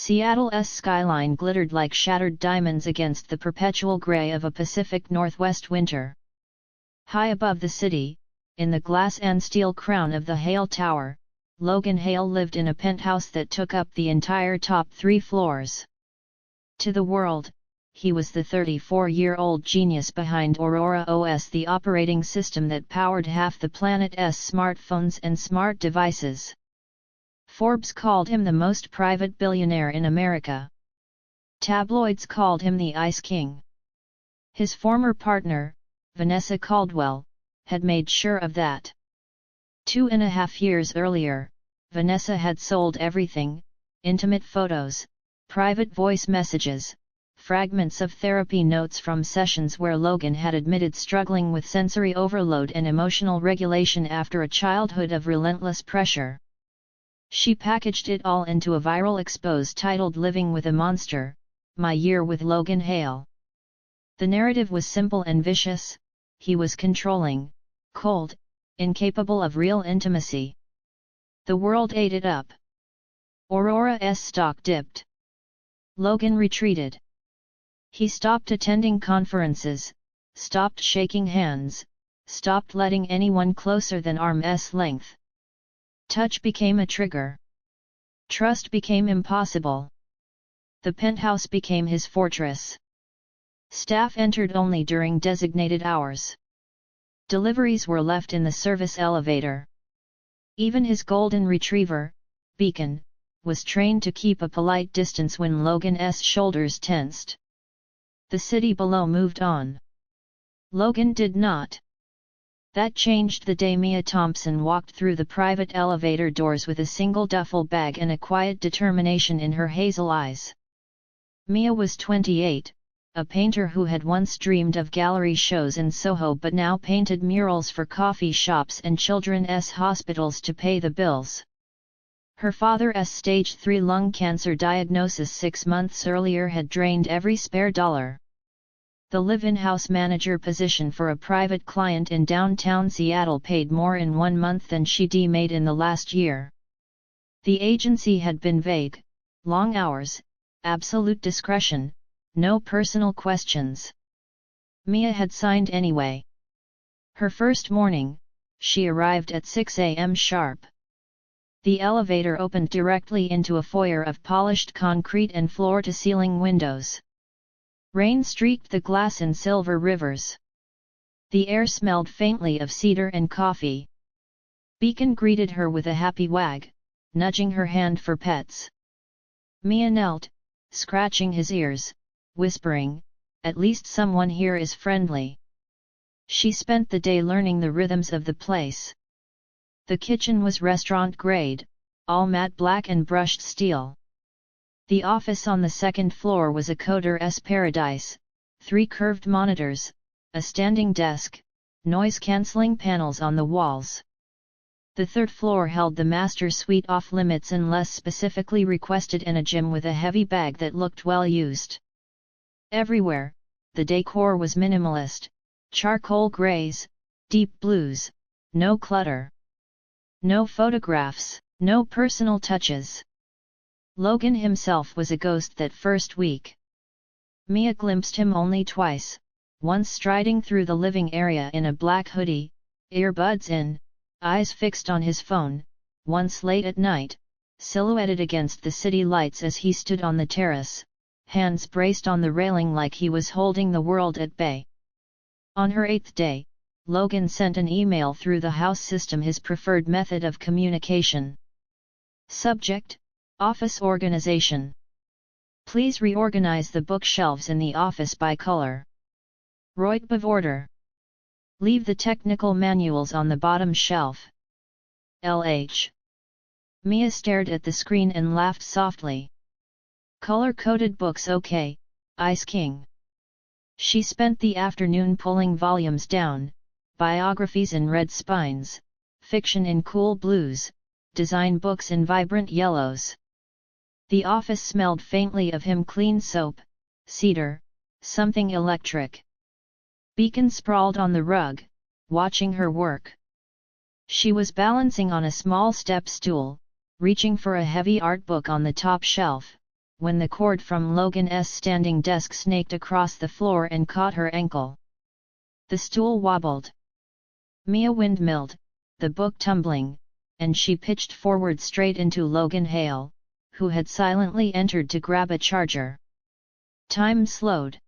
Seattle's skyline glittered like shattered diamonds against the perpetual gray of a Pacific Northwest winter. High above the city, in the glass and steel crown of the Hale Tower, Logan Hale lived in a penthouse that took up the entire top 3 floors. To the world, he was the 34-year-old genius behind Aurora OS, the operating system that powered half the planet's smartphones and smart devices. Forbes called him the most private billionaire in America. Tabloids called him the Ice King. His former partner, Vanessa Caldwell, had made sure of that. 2.5 years earlier, Vanessa had sold everything: intimate photos, private voice messages, fragments of therapy notes from sessions where Logan had admitted struggling with sensory overload and emotional regulation after a childhood of relentless pressure. She packaged it all into a viral expose titled "Living with a Monster: My Year with Logan Hale." The narrative was simple and vicious: he was controlling, cold, incapable of real intimacy. The world ate it up. Aurora's stock dipped. Logan retreated. He stopped attending conferences, stopped shaking hands, stopped letting anyone closer than arm's length. Touch became a trigger. Trust became impossible. The penthouse became his fortress. Staff entered only during designated hours. Deliveries were left in the service elevator. Even his golden retriever, Beacon, was trained to keep a polite distance when Logan's shoulders tensed. The city below moved on. Logan did not. That changed the day Mia Thompson walked through the private elevator doors with a single duffel bag and a quiet determination in her hazel eyes. Mia was 28, a painter who had once dreamed of gallery shows in Soho but now painted murals for coffee shops and children's hospitals to pay the bills. Her father's stage 3 lung cancer diagnosis 6 months earlier had drained every spare dollar. The live-in house manager position for a private client in downtown Seattle paid more in 1 month than she'd made in the last year. The agency had been vague: long hours, absolute discretion, no personal questions. Mia had signed anyway. Her first morning, she arrived at 6 a.m. sharp. The elevator opened directly into a foyer of polished concrete and floor-to-ceiling windows. Rain streaked the glass in silver rivers. The air smelled faintly of cedar and coffee. Beacon greeted her with a happy wag, nudging her hand for pets. Mia knelt, scratching his ears, whispering, "At least someone here is friendly." She spent the day learning the rhythms of the place. The kitchen was restaurant-grade, all matte black and brushed steel. The office on the second floor was a coder's paradise: 3 curved monitors, a standing desk, noise-canceling panels on the walls. The third floor held the master suite off-limits unless specifically requested, and a gym with a heavy bag that looked well used. Everywhere, the decor was minimalist: charcoal grays, deep blues, no clutter. No photographs, no personal touches. Logan himself was a ghost that first week. Mia glimpsed him only twice, once striding through the living area in a black hoodie, earbuds in, eyes fixed on his phone, once late at night, silhouetted against the city lights as he stood on the terrace, hands braced on the railing like he was holding the world at bay. On her 8th day, Logan sent an email through the house system, his preferred method of communication. Subject: Office organization. Please reorganize the bookshelves in the office by color. Roytb of order. Leave the technical manuals on the bottom shelf. LH. Mia stared at the screen and laughed softly. Color-coded books, okay, Ice King. She spent the afternoon pulling volumes down: biographies in red spines, fiction in cool blues, design books in vibrant yellows. The office smelled faintly of him: clean soap, cedar, something electric. Beacon sprawled on the rug, watching her work. She was balancing on a small step stool, reaching for a heavy art book on the top shelf, when the cord from Logan's standing desk snaked across the floor and caught her ankle. The stool wobbled. Mia windmilled, the book tumbling, and she pitched forward straight into Logan Hale, who had silently entered to grab a charger. Time slowed.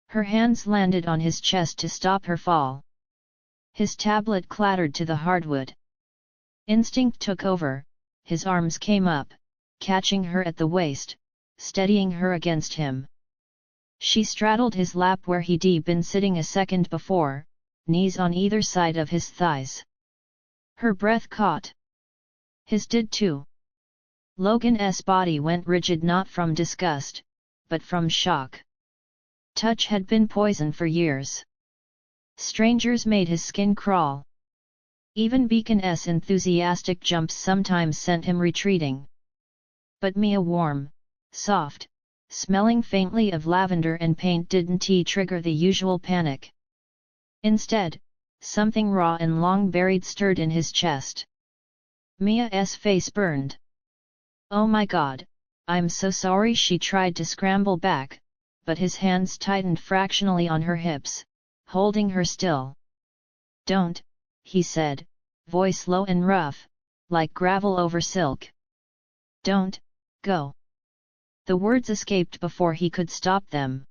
Her hands landed on his chest to stop her fall. His tablet clattered to the hardwood. Instinct took over, his arms came up, catching her at the waist, steadying her against him. She straddled his lap where he'd been sitting a second before, knees on either side of his thighs. Her breath caught. His did too. Logan's body went rigid not from disgust, but from shock. Touch had been poison for years. Strangers made his skin crawl. Even Beacon's enthusiastic jumps sometimes sent him retreating. But Mia warm, soft, smelling faintly of lavender and paint didn't trigger the usual panic. Instead, something raw and long-buried stirred in his chest. Mia's face burned. "Oh my God, I'm so sorry," she tried to scramble back, but his hands tightened fractionally on her hips, holding her still. "Don't," he said, voice low and rough, like gravel over silk. "Don't, go." The words escaped before he could stop them.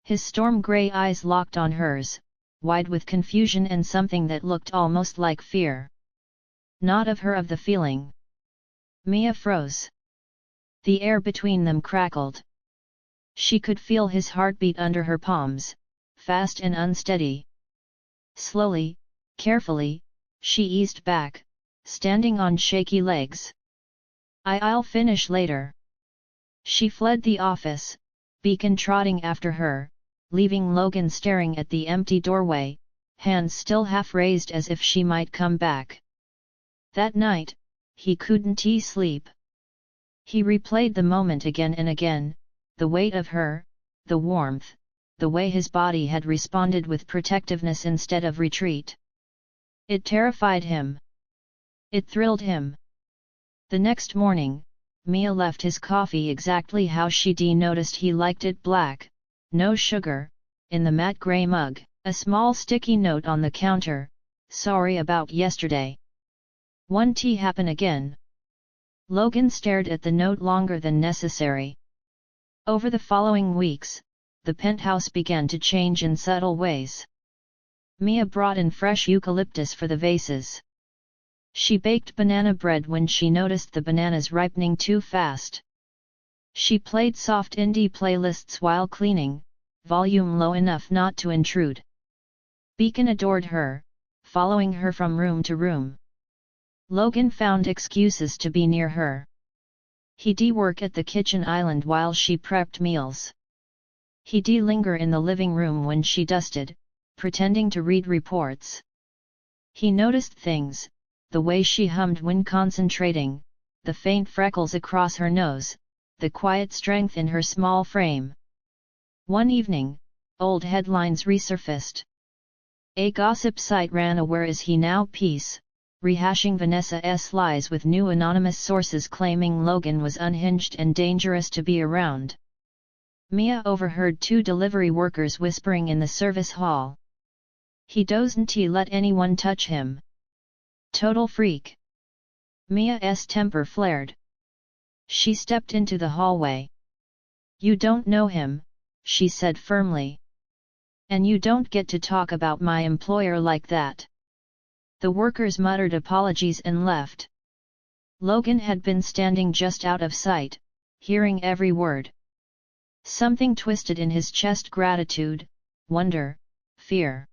His storm-grey eyes locked on hers, wide with confusion and something that looked almost like fear. Not of her, of the feeling. Mia froze. The air between them crackled. She could feel his heartbeat under her palms, fast and unsteady. Slowly, carefully, she eased back, standing on shaky legs. "I'll finish later." She fled the office, Beacon trotting after her, leaving Logan staring at the empty doorway, hands still half raised as if she might come back. That night, he couldn't sleep. He replayed the moment again and again, the weight of her, the warmth, the way his body had responded with protectiveness instead of retreat. It terrified him. It thrilled him. The next morning, Mia left his coffee exactly how she'd noticed he liked it, black, no sugar, in the matte grey mug, a small sticky note on the counter, "Sorry about yesterday. Won't happen again." Logan stared at the note longer than necessary. Over the following weeks, the penthouse began to change in subtle ways. Mia brought in fresh eucalyptus for the vases. She baked banana bread when she noticed the bananas ripening too fast. She played soft indie playlists while cleaning, volume low enough not to intrude. Beacon adored her, following her from room to room. Logan found excuses to be near her. He'd work at the kitchen island while she prepped meals. He'd linger in the living room when she dusted, pretending to read reports. He noticed things, the way she hummed when concentrating, the faint freckles across her nose, the quiet strength in her small frame. One evening, old headlines resurfaced. A gossip site ran a "Where is he now" piece, rehashing Vanessa's lies with new anonymous sources claiming Logan was unhinged and dangerous to be around. Mia overheard two delivery workers whispering in the service hall. "He doesn't let anyone touch him. Total freak." Mia's temper flared. She stepped into the hallway. "You don't know him," she said firmly. "And you don't get to talk about my employer like that." The workers muttered apologies and left. Logan had been standing just out of sight, hearing every word. Something twisted in his chest, gratitude, wonder, fear.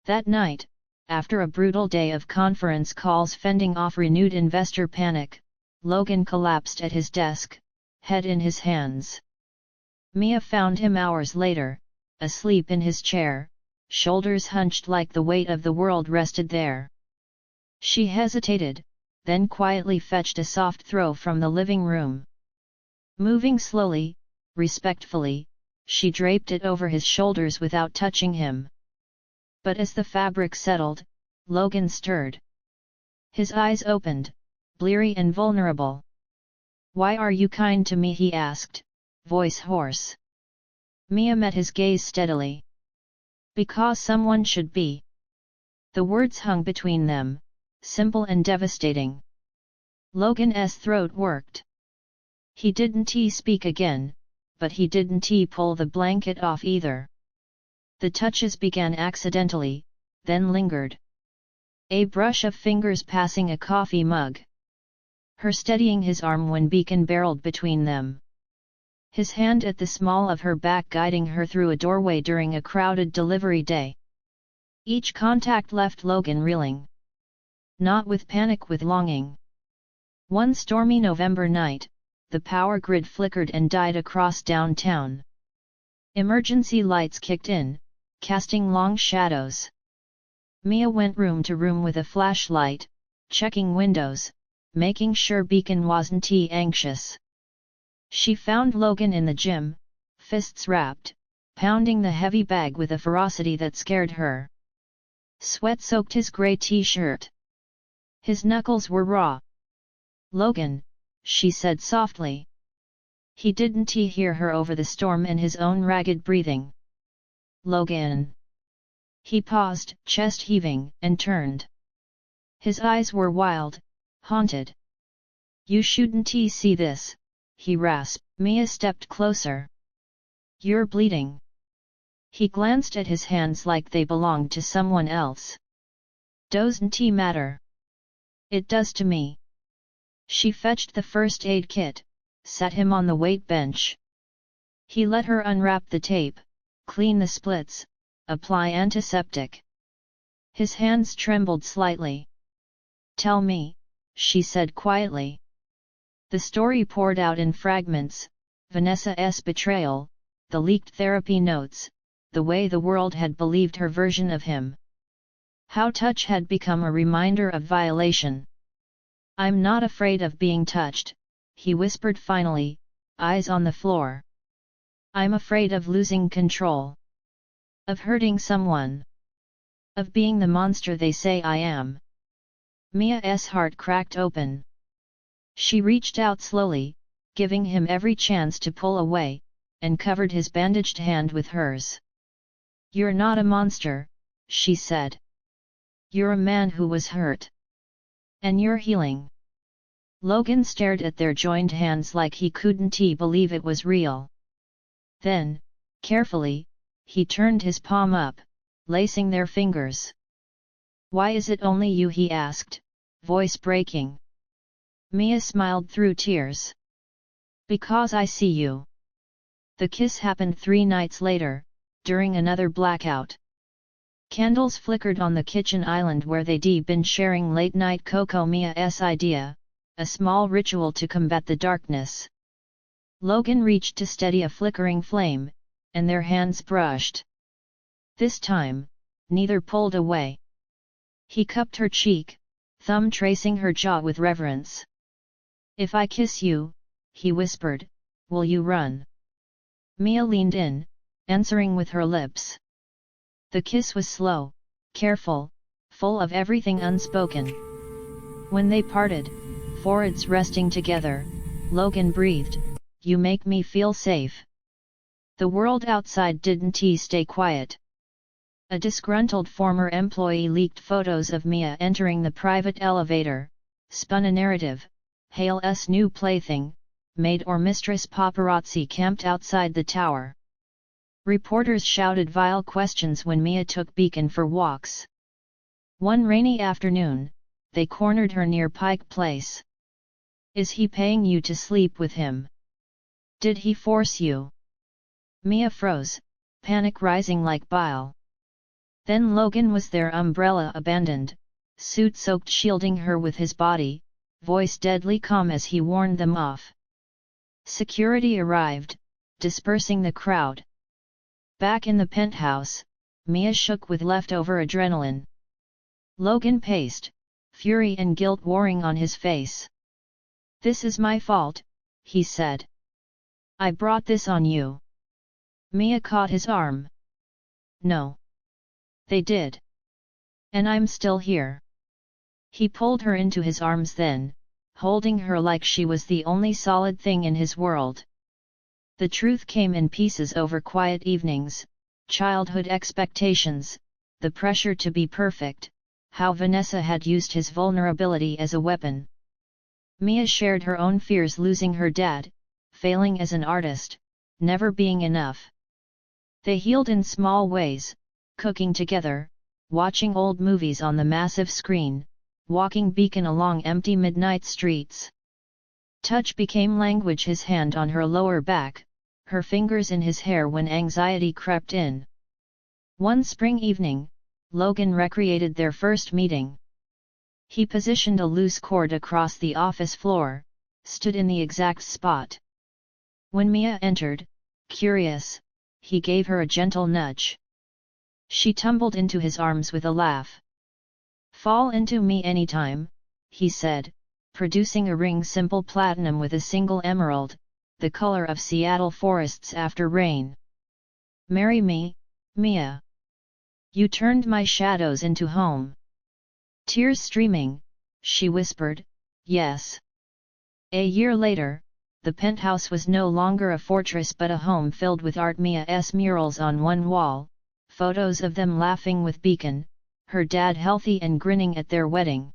That night, after a brutal day of conference calls fending off renewed investor panic, Logan collapsed at his desk, head in his hands. Mia found him hours later, asleep in his chair, shoulders hunched like the weight of the world rested there. She hesitated, then quietly fetched a soft throw from the living room. Moving slowly, respectfully, she draped it over his shoulders without touching him. But as the fabric settled, Logan stirred. His eyes opened, bleary and vulnerable. "Why are you kind to me?" he asked, voice hoarse. Mia met his gaze steadily. "Because someone should be." The words hung between them, simple and devastating. Logan's throat worked. He didn't speak again, but he didn't pull the blanket off either. The touches began accidentally, then lingered. A brush of fingers passing a coffee mug. Her steadying his arm when Beacon barreled between them. His hand at the small of her back guiding her through a doorway during a crowded delivery day. Each contact left Logan reeling. Not with panic, with longing. One stormy November night, the power grid flickered and died across downtown. Emergency lights kicked in, casting long shadows. Mia went room to room with a flashlight, checking windows, making sure Beacon wasn't anxious. She found Logan in the gym, fists wrapped, pounding the heavy bag with a ferocity that scared her. Sweat soaked his grey t-shirt. His knuckles were raw. "Logan," she said softly. He didn't hear her over the storm and his own ragged breathing. "Logan." He paused, chest heaving, and turned. His eyes were wild, haunted. "You shouldn't see this," he rasped. Mia stepped closer. "You're bleeding." He glanced at his hands like they belonged to someone else. "Doesn't matter." "It does to me." She fetched the first aid kit, sat him on the weight bench. He let her unwrap the tape, clean the splits, apply antiseptic. His hands trembled slightly. "Tell me," she said quietly. The story poured out in fragments: Vanessa's betrayal, the leaked therapy notes, the way the world had believed her version of him. How touch had become a reminder of violation. "I'm not afraid of being touched," he whispered finally, eyes on the floor. "I'm afraid of losing control. Of hurting someone. Of being the monster they say I am." Mia's heart cracked open. She reached out slowly, giving him every chance to pull away, and covered his bandaged hand with hers. "You're not a monster," she said. "You're a man who was hurt. And you're healing." Logan stared at their joined hands like he couldn't believe it was real. Then, carefully, he turned his palm up, lacing their fingers. "Why is it only you?" he asked, voice breaking. Mia smiled through tears. "Because I see you." The kiss happened 3 nights later, during another blackout. Candles flickered on the kitchen island where they'd been sharing late-night cocoa. Mia's idea, a small ritual to combat the darkness. Logan reached to steady a flickering flame, and their hands brushed. This time, neither pulled away. He cupped her cheek, thumb tracing her jaw with reverence. "If I kiss you," he whispered, "will you run?" Mia leaned in, answering with her lips. The kiss was slow, careful, full of everything unspoken. When they parted, foreheads resting together, Logan breathed, "You make me feel safe." The world outside didn't stay quiet. A disgruntled former employee leaked photos of Mia entering the private elevator, spun a narrative: Hale's new plaything, maid or mistress. Paparazzi camped outside the tower. Reporters shouted vile questions when Mia took Beacon for walks. One rainy afternoon, they cornered her near Pike Place. "Is he paying you to sleep with him? Did he force you?" Mia froze, panic rising like bile. Then Logan was there, umbrella abandoned, suit soaked, shielding her with his body, voice deadly calm as he warned them off. Security arrived, dispersing the crowd. Back in the penthouse, Mia shook with leftover adrenaline. Logan paced, fury and guilt warring on his face. "This is my fault," he said. "I brought this on you." Mia caught his arm. "No. They did. And I'm still here." He pulled her into his arms then, holding her like she was the only solid thing in his world. The truth came in pieces over quiet evenings, childhood expectations, the pressure to be perfect, how Vanessa had used his vulnerability as a weapon. Mia shared her own fears, losing her dad, failing as an artist, never being enough. They healed in small ways, cooking together, watching old movies on the massive screen, walking Beacon along empty midnight streets. Touch became language, his hand on her lower back, her fingers in his hair when anxiety crept in. One spring evening, Logan recreated their first meeting. He positioned a loose cord across the office floor, stood in the exact spot. When Mia entered, curious, he gave her a gentle nudge. She tumbled into his arms with a laugh. "Fall into me anytime," he said, producing a ring simple platinum with a single emerald, the color of Seattle forests after rain. "Marry me, Mia. You turned my shadows into home." Tears streaming, she whispered, "Yes." A year later, the penthouse was no longer a fortress but a home filled with art. Mia's murals on one wall, photos of them laughing with Beacon, her dad healthy and grinning at their wedding.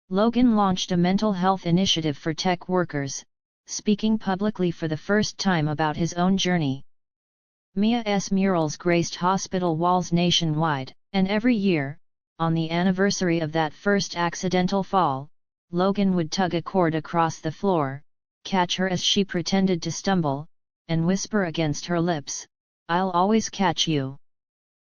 Logan launched a mental health initiative for tech workers, speaking publicly for the first time about his own journey. Mia's murals graced hospital walls nationwide, and every year, on the anniversary of that first accidental fall, Logan would tug a cord across the floor, catch her as she pretended to stumble, and whisper against her lips, "I'll always catch you."